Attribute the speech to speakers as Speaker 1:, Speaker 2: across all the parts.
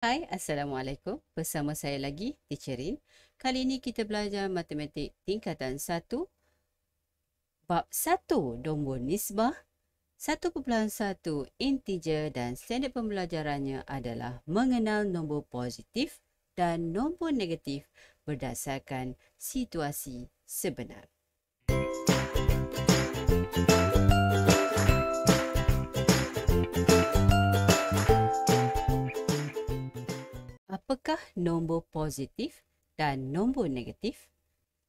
Speaker 1: Hai, Assalamualaikum. Bersama saya lagi, Teacher Rin. Kali ini kita belajar matematik tingkatan 1, bab 1, nombor nisbah, 1.1 integer dan standard pembelajarannya adalah mengenal nombor positif dan nombor negatif berdasarkan situasi sebenar. Apakah nombor positif dan nombor negatif?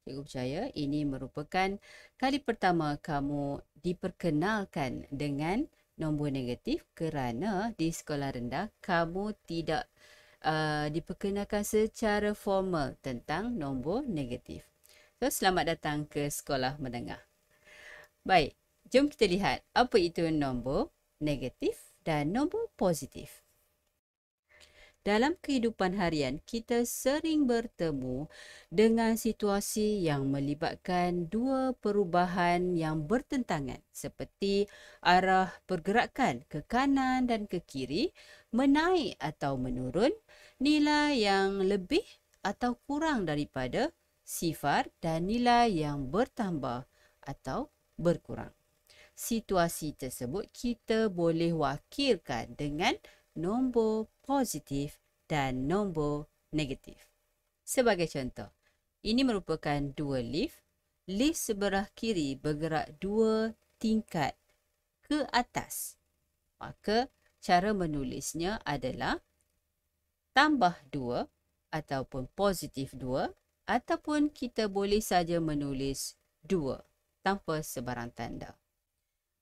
Speaker 1: Cikgu percaya ini merupakan kali pertama kamu diperkenalkan dengan nombor negatif kerana di sekolah rendah kamu tidak diperkenalkan secara formal tentang nombor negatif. So, selamat datang ke sekolah menengah. Baik, jom kita lihat apa itu nombor negatif dan nombor positif. Dalam kehidupan harian, kita sering bertemu dengan situasi yang melibatkan dua perubahan yang bertentangan seperti arah pergerakan ke kanan dan ke kiri, menaik atau menurun, nilai yang lebih atau kurang daripada sifar dan nilai yang bertambah atau berkurang. Situasi tersebut kita boleh wakilkan dengan nombor positif dan nombor negatif. Sebagai contoh, ini merupakan dua lift. Lift sebelah kiri bergerak 2 tingkat ke atas. Maka cara menulisnya adalah tambah 2 ataupun positif 2 ataupun kita boleh saja menulis 2 tanpa sebarang tanda.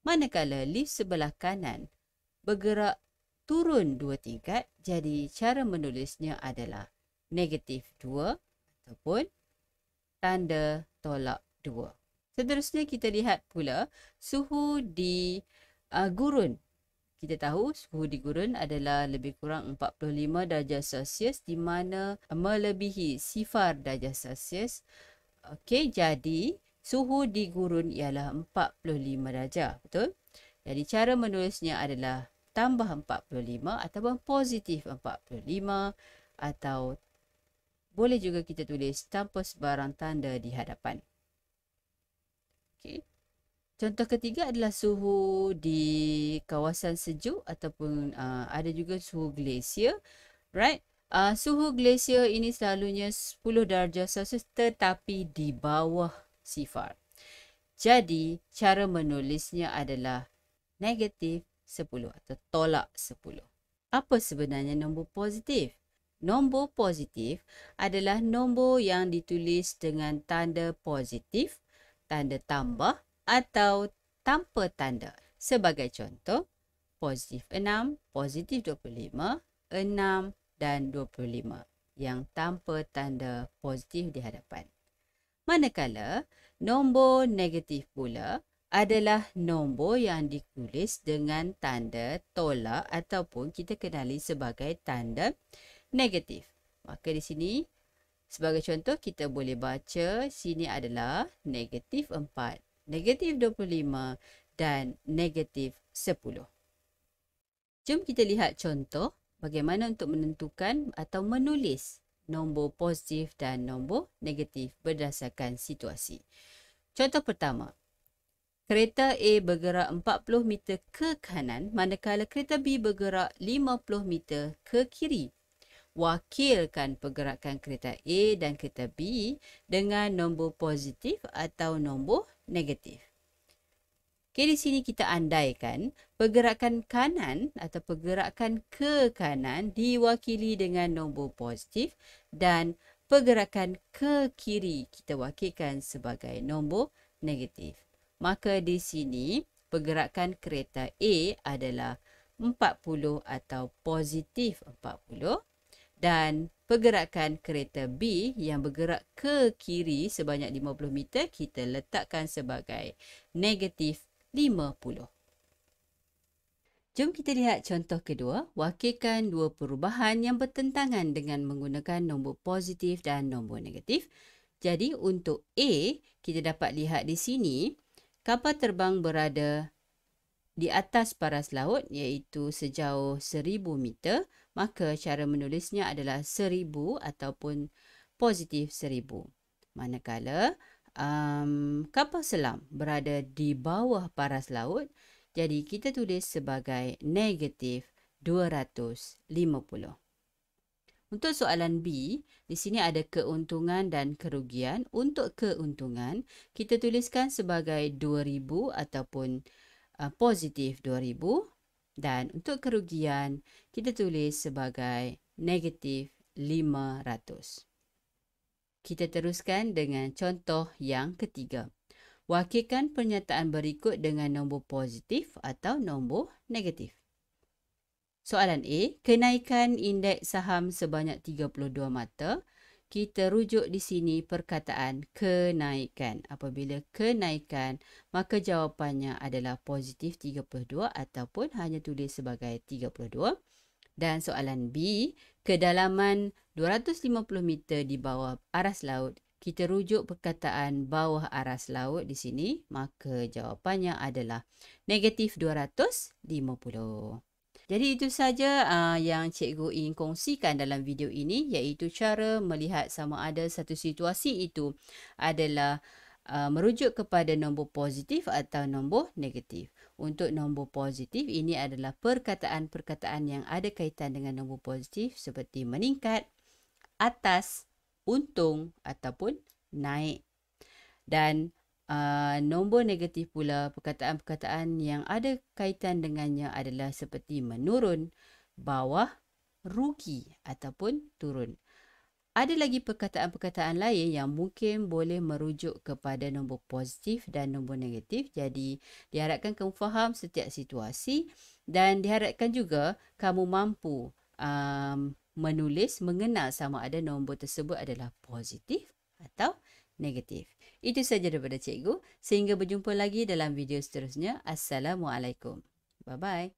Speaker 1: Manakala lift sebelah kanan bergerak turun 2 tingkat, jadi cara menulisnya adalah negatif 2 ataupun tanda tolak 2. Seterusnya kita lihat pula suhu di gurun. Kita tahu suhu di gurun adalah lebih kurang 45 darjah Celsius di mana melebihi sifar darjah Celsius. Okey, jadi suhu di gurun ialah 45 darjah, betul? Jadi cara menulisnya adalah tambah 45 ataupun positif 45 atau boleh juga kita tulis tanpa sebarang tanda di hadapan. Okay. Contoh ketiga adalah suhu di kawasan sejuk ataupun ada juga suhu glasier. Right? Suhu glasier ini selalunya 10 darjah Celsius tetapi di bawah sifar. Jadi cara menulisnya adalah negatif 10 atau tolak 10. Apa sebenarnya nombor positif? Nombor positif adalah nombor yang ditulis dengan tanda positif, tanda tambah atau tanpa tanda. Sebagai contoh, positif 6, positif 25, 6 dan 25 yang tanpa tanda positif di hadapan. Manakala nombor negatif pula adalah nombor yang ditulis dengan tanda tolak ataupun kita kenali sebagai tanda negatif. Maka di sini sebagai contoh kita boleh baca sini adalah negatif 4, negatif 25 dan negatif 10. Jom kita lihat contoh bagaimana untuk menentukan atau menulis nombor positif dan nombor negatif berdasarkan situasi. Contoh pertama. Kereta A bergerak 40 meter ke kanan manakala kereta B bergerak 50 meter ke kiri. Wakilkan pergerakan kereta A dan kereta B dengan nombor positif atau nombor negatif. Okay, di sini kita andaikan pergerakan kanan atau pergerakan ke kanan diwakili dengan nombor positif dan pergerakan ke kiri kita wakilkan sebagai nombor negatif. Maka di sini pergerakan kereta A adalah 40 atau positif 40 dan pergerakan kereta B yang bergerak ke kiri sebanyak 50 meter kita letakkan sebagai negatif 50. Jom kita lihat contoh kedua, wakilkan dua perubahan yang bertentangan dengan menggunakan nombor positif dan nombor negatif. Jadi untuk A, kita dapat lihat di sini kapal terbang berada di atas paras laut iaitu sejauh 1000 meter maka cara menulisnya adalah 1000 ataupun positif 1000. Manakala kapal selam berada di bawah paras laut, jadi kita tulis sebagai negatif 250. Untuk soalan B, di sini ada keuntungan dan kerugian. Untuk keuntungan, kita tuliskan sebagai 2000 ataupun positif 2000. Dan untuk kerugian, kita tulis sebagai negatif 500. Kita teruskan dengan contoh yang ketiga. Wakilkan pernyataan berikut dengan nombor positif atau nombor negatif. Soalan A, kenaikan indeks saham sebanyak 32 mata. Kita rujuk di sini perkataan kenaikan. Apabila kenaikan, maka jawapannya adalah positif 32 ataupun hanya tulis sebagai 32. Dan soalan B, kedalaman 250 meter di bawah aras laut. Kita rujuk perkataan bawah aras laut di sini, maka jawapannya adalah negatif 250. Jadi itu saja yang cikgu ingin kongsikan dalam video ini, iaitu cara melihat sama ada satu situasi itu adalah merujuk kepada nombor positif atau nombor negatif. Untuk nombor positif, ini adalah perkataan-perkataan yang ada kaitan dengan nombor positif seperti meningkat, atas, untung ataupun naik. Dan nombor negatif pula, perkataan-perkataan yang ada kaitan dengannya adalah seperti menurun, bawah, rugi ataupun turun. Ada lagi perkataan-perkataan lain yang mungkin boleh merujuk kepada nombor positif dan nombor negatif. Jadi, diharapkan kamu faham setiap situasi dan diharapkan juga kamu mampu menulis, mengenal sama ada nombor tersebut adalah positif atau negatif. Itu saja daripada cikgu. Sehingga berjumpa lagi dalam video seterusnya. Assalamualaikum. Bye-bye.